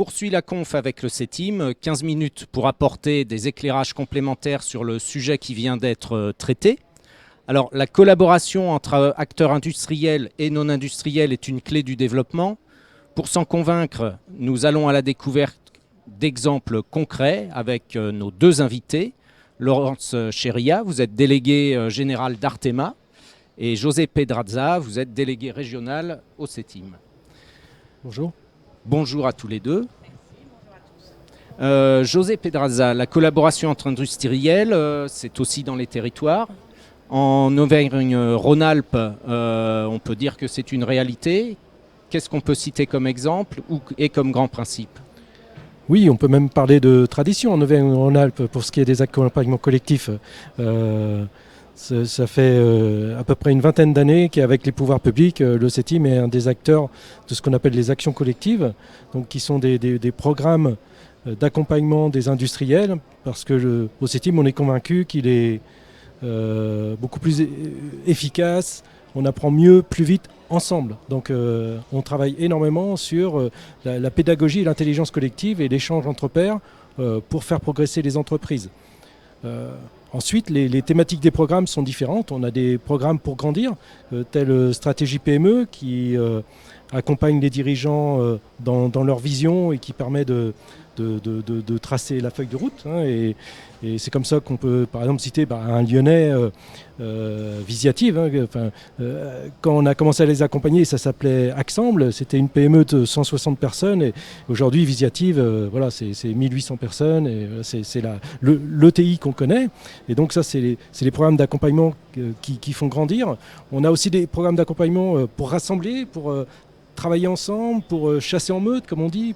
poursuit la conf avec le CETIM, 15 minutes pour apporter des éclairages complémentaires sur le sujet qui vient d'être traité. Alors, la collaboration entre acteurs industriels et non industriels est une clé du développement. Pour s'en convaincre, nous allons à la découverte d'exemples concrets avec nos deux invités. Laurence Cheria, vous êtes délégué général d'Artema, et José Pedraza, vous êtes délégué régional au CETIM. Bonjour. Bonjour à tous les deux. José Pedraza, la collaboration entre industriels, c'est aussi dans les territoires. En Auvergne-Rhône-Alpes, on peut dire que c'est une réalité. Qu'est-ce qu'on peut citer comme exemple et comme grand principe ? Oui, on peut même parler de tradition en Auvergne-Rhône-Alpes pour ce qui est des accompagnements collectifs. Ça fait à peu près une vingtaine d'années qu'avec les pouvoirs publics, le CETIM est un des acteurs de ce qu'on appelle les actions collectives, donc qui sont des programmes d'accompagnement des industriels, parce que au CETIM, on est convaincu qu'il est beaucoup plus efficace, on apprend mieux, plus vite, ensemble. Donc on travaille énormément sur la pédagogie et l'intelligence collective et l'échange entre pairs pour faire progresser les entreprises. Ensuite, les thématiques des programmes sont différentes. On a des programmes pour grandir, telle Stratégie PME qui accompagne les dirigeants dans leur vision et qui permet de tracer la feuille de route. Et c'est comme ça qu'on peut, par exemple, citer un Lyonnais, Visiative. Quand on a commencé à les accompagner, ça s'appelait Axemble. C'était une PME de 160 personnes. Et aujourd'hui, Visiative, c'est 1800 personnes. Et c'est l'ETI qu'on connaît. Et donc ça, c'est les programmes d'accompagnement qui font grandir. On a aussi des programmes d'accompagnement pour rassembler, pour travailler ensemble, pour chasser en meute, comme on dit.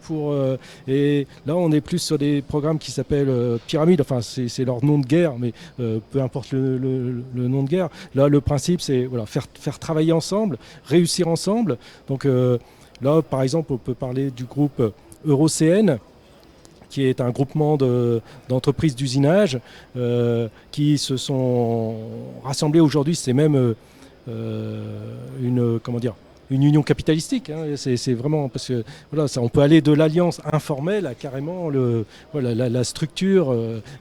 Et là, on est plus sur des programmes qui s'appellent Pyramide. Enfin, c'est leur nom de guerre, mais peu importe le nom de guerre. Là, le principe, c'est faire travailler ensemble, réussir ensemble. Donc là, par exemple, on peut parler du groupe EuroCN, qui est un groupement d'entreprises d'usinage qui se sont rassemblées aujourd'hui. C'est même une union capitalistique. C'est vraiment parce que on peut aller de l'alliance informelle à carrément la structure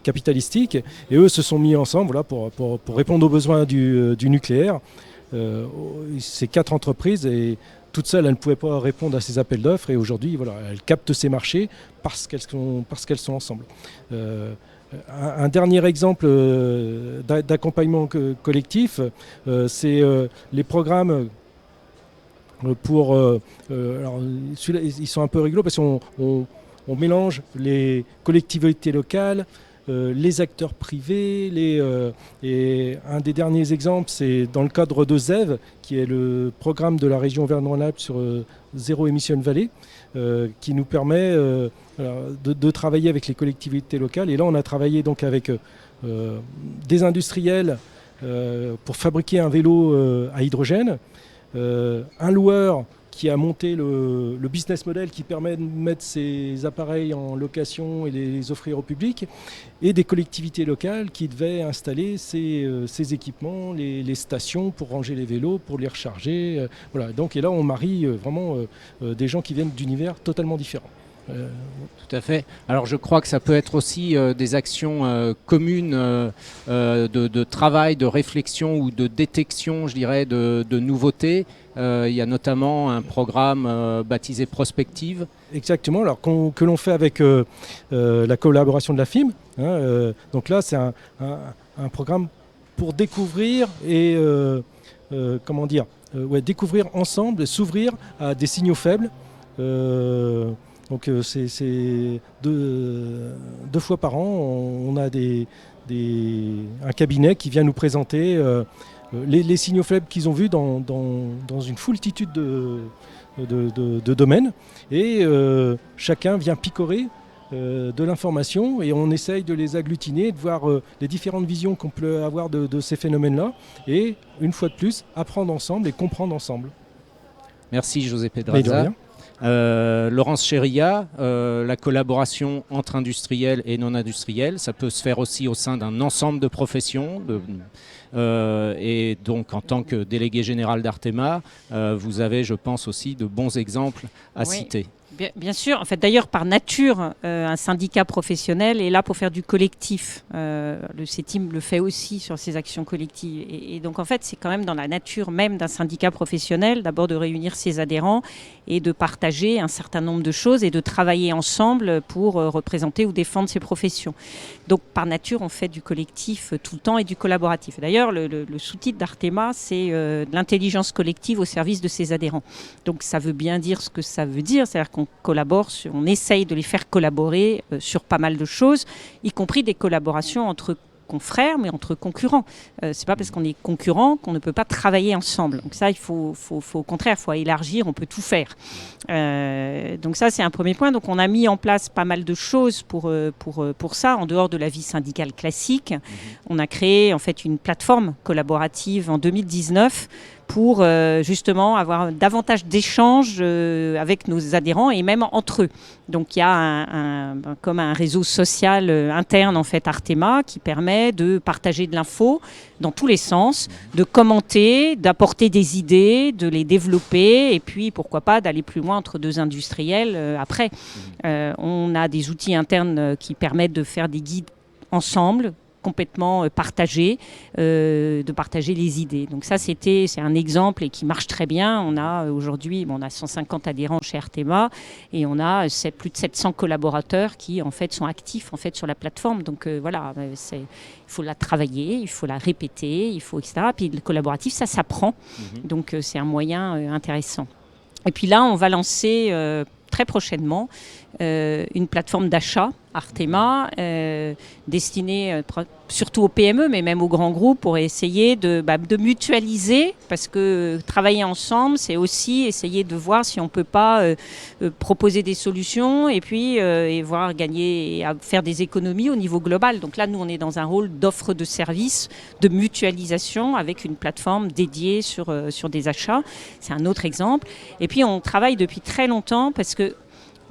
capitalistique. Et eux se sont mis ensemble pour répondre aux besoins du nucléaire. Ces 4 entreprises, et toutes seules, elles ne pouvaient pas répondre à ces appels d'offres. Et aujourd'hui, elles captent ces marchés parce qu'elles sont ensemble. Un dernier exemple d'accompagnement collectif, c'est les programmes alors, ils sont un peu rigolos parce qu'on mélange les collectivités locales, les acteurs privés, et un des derniers exemples, c'est dans le cadre de ZEV, qui est le programme de la région Auvergne-Rhône-Alpes sur Zéro Emission Valley, qui nous permet de travailler avec les collectivités locales. Et là, on a travaillé donc avec des industriels pour fabriquer un vélo à hydrogène. Un loueur qui a monté le business model qui permet de mettre ces appareils en location et les offrir au public, et des collectivités locales qui devaient installer ces équipements, les stations pour ranger les vélos, pour les recharger. Donc, et là, on marie vraiment des gens qui viennent d'univers totalement différents. Tout à fait. Alors je crois que ça peut être aussi des actions communes de travail, de réflexion ou de détection, je dirais, de nouveautés. Il y a notamment un programme baptisé Prospective. Exactement, alors que l'on fait avec la collaboration de la FIM. Donc là, c'est un programme pour découvrir et découvrir ensemble, s'ouvrir à des signaux faibles. Donc c'est 2 fois par an, on a un cabinet qui vient nous présenter les signaux faibles qu'ils ont vus dans une foultitude de domaines. Et chacun vient picorer de l'information et on essaye de les agglutiner, de voir les différentes visions qu'on peut avoir de ces phénomènes-là. Et une fois de plus, apprendre ensemble et comprendre ensemble. Merci José Pedraza. Laurence Cheria, la collaboration entre industriels et non industriels, ça peut se faire aussi au sein d'un ensemble de professions. Et donc en tant que délégué général d'Artema, vous avez, je pense, aussi de bons exemples à citer. Bien sûr, en fait, d'ailleurs, par nature, un syndicat professionnel est là pour faire du collectif. Le CETIM le fait aussi sur ses actions collectives. Et donc, en fait, c'est quand même dans la nature même d'un syndicat professionnel, d'abord de réunir ses adhérents et de partager un certain nombre de choses et de travailler ensemble pour représenter ou défendre ses professions. Donc, par nature, on fait du collectif tout le temps et du collaboratif. D'ailleurs, le sous-titre d'Artema, c'est de l'intelligence collective au service de ses adhérents. Donc, ça veut bien dire ce que ça veut dire, c'est-à-dire qu'on collabore, on essaye de les faire collaborer sur pas mal de choses, y compris des collaborations entre confrères, mais entre concurrents. C'est pas parce qu'on est concurrents qu'on ne peut pas travailler ensemble. Donc ça, il faut au contraire, il faut élargir, on peut tout faire. Donc ça, c'est un premier point. Donc on a mis en place pas mal de choses pour ça, en dehors de la vie syndicale classique. On a créé en fait une plateforme collaborative en 2019 pour justement avoir davantage d'échanges avec nos adhérents et même entre eux. Donc il y a comme un réseau social interne en fait Artema qui permet de partager de l'info dans tous les sens, de commenter, d'apporter des idées, de les développer et puis pourquoi pas d'aller plus loin entre deux industriels après. On a des outils internes qui permettent de faire des guides ensemble, complètement partagés, de partager les idées. Donc ça, c'est un exemple et qui marche très bien. On a aujourd'hui, on a 150 adhérents chez Artema et on a plus de 700 collaborateurs qui en fait sont actifs en fait sur la plateforme. Donc voilà, il faut la travailler, il faut la répéter, etc. Puis le collaboratif, ça s'apprend. Donc c'est un moyen intéressant. Et puis là, on va lancer très prochainement une plateforme d'achat Artema destinée surtout aux PME mais même aux grands groupes pour essayer de mutualiser parce que travailler ensemble c'est aussi essayer de voir si on peut pas proposer des solutions et puis et voir gagner et faire des économies au niveau global. Donc là nous on est dans un rôle d'offre de services de mutualisation avec une plateforme dédiée sur des achats. C'est un autre exemple. Et puis on travaille depuis très longtemps parce que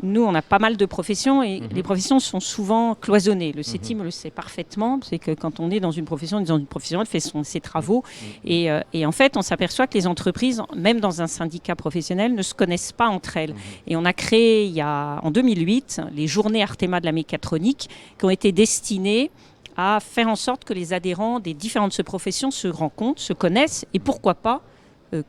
nous, on a pas mal de professions et les professions sont souvent cloisonnées. Le CETIM le sait parfaitement. C'est que quand on est dans une profession, elle fait ses travaux. Et en fait, on s'aperçoit que les entreprises, même dans un syndicat professionnel, ne se connaissent pas entre elles. Et on a créé, en 2008, les journées Artema de la mécatronique qui ont été destinées à faire en sorte que les adhérents des différentes professions se rencontrent, se connaissent et pourquoi pas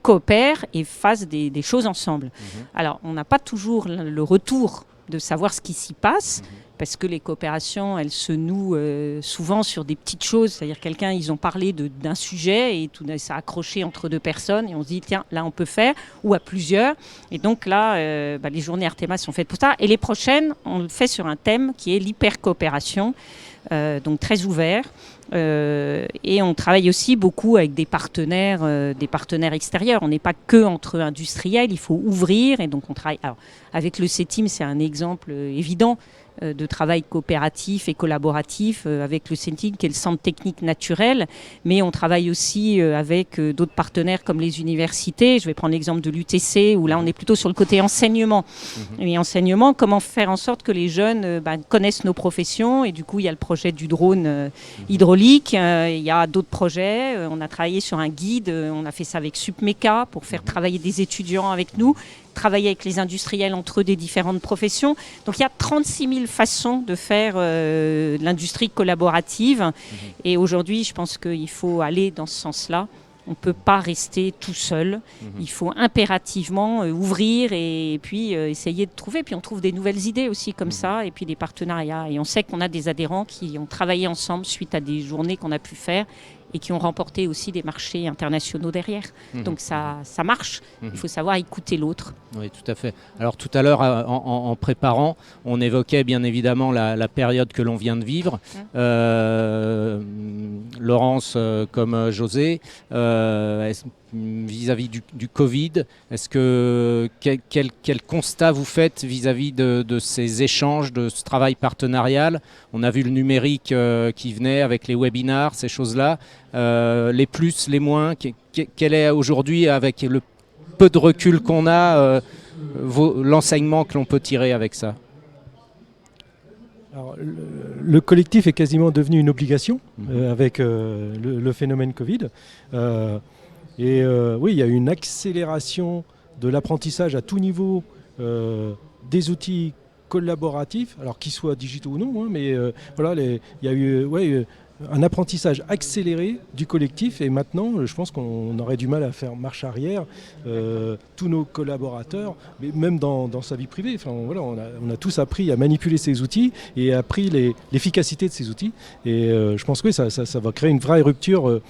coopèrent et fassent des choses ensemble. Alors, on n'a pas toujours le retour de savoir ce qui s'y passe, parce que les coopérations, elles se nouent souvent sur des petites choses. C'est-à-dire ils ont parlé d'un sujet et tout ça a accroché entre deux personnes et on se dit, tiens, là, on peut faire, ou à plusieurs. Et donc là, les journées Artema sont faites pour ça. Et les prochaines, on le fait sur un thème qui est l'hypercoopération, donc très ouvert. Et on travaille aussi beaucoup avec des partenaires extérieurs. On n'est pas que entre industriels, il faut ouvrir. Et donc on travaille. Alors, avec le CETIM, c'est un exemple évident de travail coopératif et collaboratif avec le CETIM qui est le centre technique naturel, mais on travaille aussi avec d'autres partenaires comme les universités. Je vais prendre l'exemple de l'UTC où là on est plutôt sur le côté enseignement. Et enseignement, comment faire en sorte que les jeunes connaissent nos professions, et du coup il y a le projet du drone hydraulique, il y a d'autres projets, on a travaillé sur un guide, on a fait ça avec Supmeca pour faire travailler des étudiants avec nous, travailler avec les industriels entre eux des différentes professions. Donc il y a 36 000 façons de faire de l'industrie collaborative. Et aujourd'hui, je pense qu'il faut aller dans ce sens-là. On ne peut pas rester tout seul. Il faut impérativement ouvrir et puis essayer de trouver. Puis on trouve des nouvelles idées aussi comme ça, et puis des partenariats. Et on sait qu'on a des adhérents qui ont travaillé ensemble suite à des journées qu'on a pu faire et qui ont remporté aussi des marchés internationaux derrière. Donc ça marche. Il faut savoir écouter l'autre. Oui, tout à fait. Alors tout à l'heure, en préparant, on évoquait bien évidemment la période que l'on vient de vivre. Laurence comme José, vis-à-vis du Covid, quel constat vous faites vis-à-vis de ces échanges, de ce travail partenarial? On a vu le numérique qui venait avec les webinars, ces choses-là. Les plus, les moins, quel est aujourd'hui, avec le peu de recul qu'on a, l'enseignement que l'on peut tirer avec ça? Alors, le collectif est quasiment devenu une obligation avec le phénomène Covid. Oui, il y a eu une accélération de l'apprentissage à tout niveau des outils collaboratifs, alors qu'ils soient digitaux ou non, hein, mais voilà, il y a eu un apprentissage accéléré du collectif, et maintenant je pense qu'on aurait du mal à faire marche arrière. Tous nos collaborateurs, mais même dans sa vie privée, enfin, voilà, on a tous appris à manipuler ces outils et appris l'efficacité de ces outils, et je pense que oui, ça va créer une vraie rupture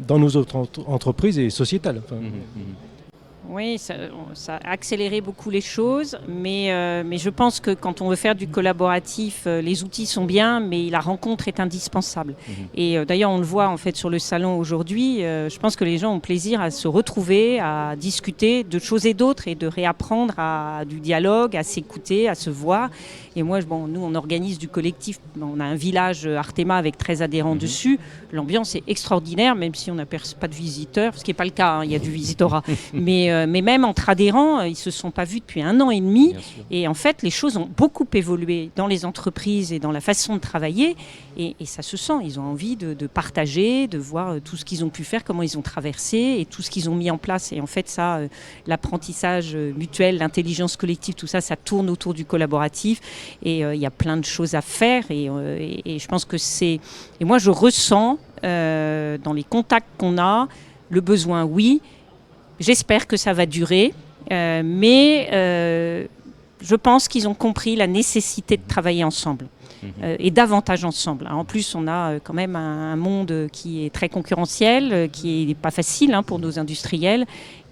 dans nos autres entreprises et sociétales. Enfin, Oui, ça a accéléré beaucoup les choses, mais je pense que quand on veut faire du collaboratif, les outils sont bien, mais la rencontre est indispensable. Et d'ailleurs, on le voit en fait sur le salon aujourd'hui. Je pense que les gens ont plaisir à se retrouver, à discuter de choses et d'autres, et de réapprendre à du dialogue, à s'écouter, à se voir. Et moi, nous, on organise du collectif. On a un village Artema avec 13 adhérents dessus. L'ambiance est extraordinaire, même si on n'aperçoit pas de visiteurs, ce qui n'est pas le cas, hein, il y a du visitorat. Mais même entre adhérents, ils ne se sont pas vus depuis 1 an et demi. Et en fait, les choses ont beaucoup évolué dans les entreprises et dans la façon de travailler. Et ça se sent. Ils ont envie de partager, de voir tout ce qu'ils ont pu faire, comment ils ont traversé et tout ce qu'ils ont mis en place. Et en fait, ça, l'apprentissage mutuel, l'intelligence collective, tout ça, ça tourne autour du collaboratif. Et il y a plein de choses à faire. Et je pense que c'est... Et moi, je ressens dans les contacts qu'on a le besoin, oui. J'espère que ça va durer, mais je pense qu'ils ont compris la nécessité de travailler ensemble et davantage ensemble. En plus, on a quand même un monde qui est très concurrentiel, qui n'est pas facile pour nos industriels.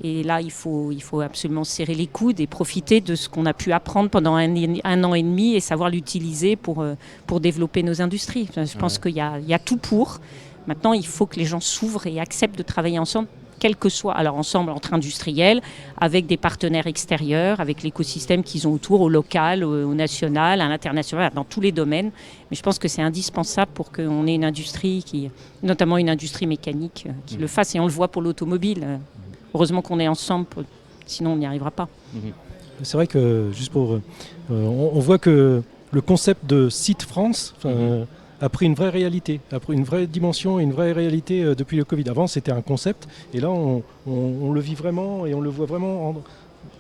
Et là, il faut absolument serrer les coudes et profiter de ce qu'on a pu apprendre pendant un an et demi et savoir l'utiliser pour développer nos industries. Je pense qu'il y a tout pour. Maintenant, il faut que les gens s'ouvrent et acceptent de travailler ensemble, quel que soit, alors ensemble entre industriels, avec des partenaires extérieurs, avec l'écosystème qu'ils ont autour, au local, au national, à l'international, dans tous les domaines. Mais je pense que c'est indispensable pour qu'on ait une industrie, notamment une industrie mécanique, qui le fasse. Et on le voit pour l'automobile. Heureusement qu'on est ensemble, sinon on n'y arrivera pas. C'est vrai que, juste pour... on voit que le concept de site France... a pris une vraie réalité, a pris une vraie dimension et une vraie réalité depuis le Covid. Avant, c'était un concept, et là, on le vit vraiment, et on le voit vraiment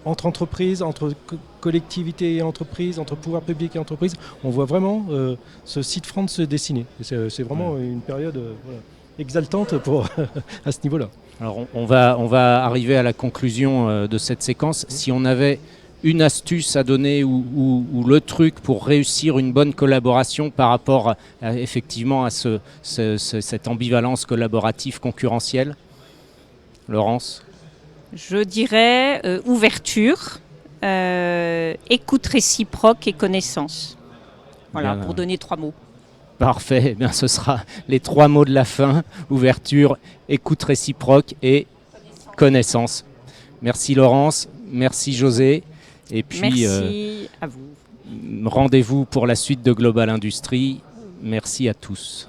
entre entreprises, entre collectivités et entreprises, entre pouvoir public et entreprises. On voit vraiment ce site France se dessiner. C'est vraiment une période exaltante à ce niveau-là. Alors, on va arriver à la conclusion de cette séquence. Si on avait une astuce à donner ou le truc pour réussir une bonne collaboration par rapport effectivement à cette ambivalence collaborative concurrentielle, Laurence? Je dirais ouverture, écoute réciproque et connaissance. Voilà, pour donner 3 mots. Parfait, eh bien, ce sera les 3 mots de la fin: ouverture, écoute réciproque et connaissance. Merci Laurence, merci José. Et puis, merci à vous. Rendez-vous pour la suite de Global Industrie. Merci à tous.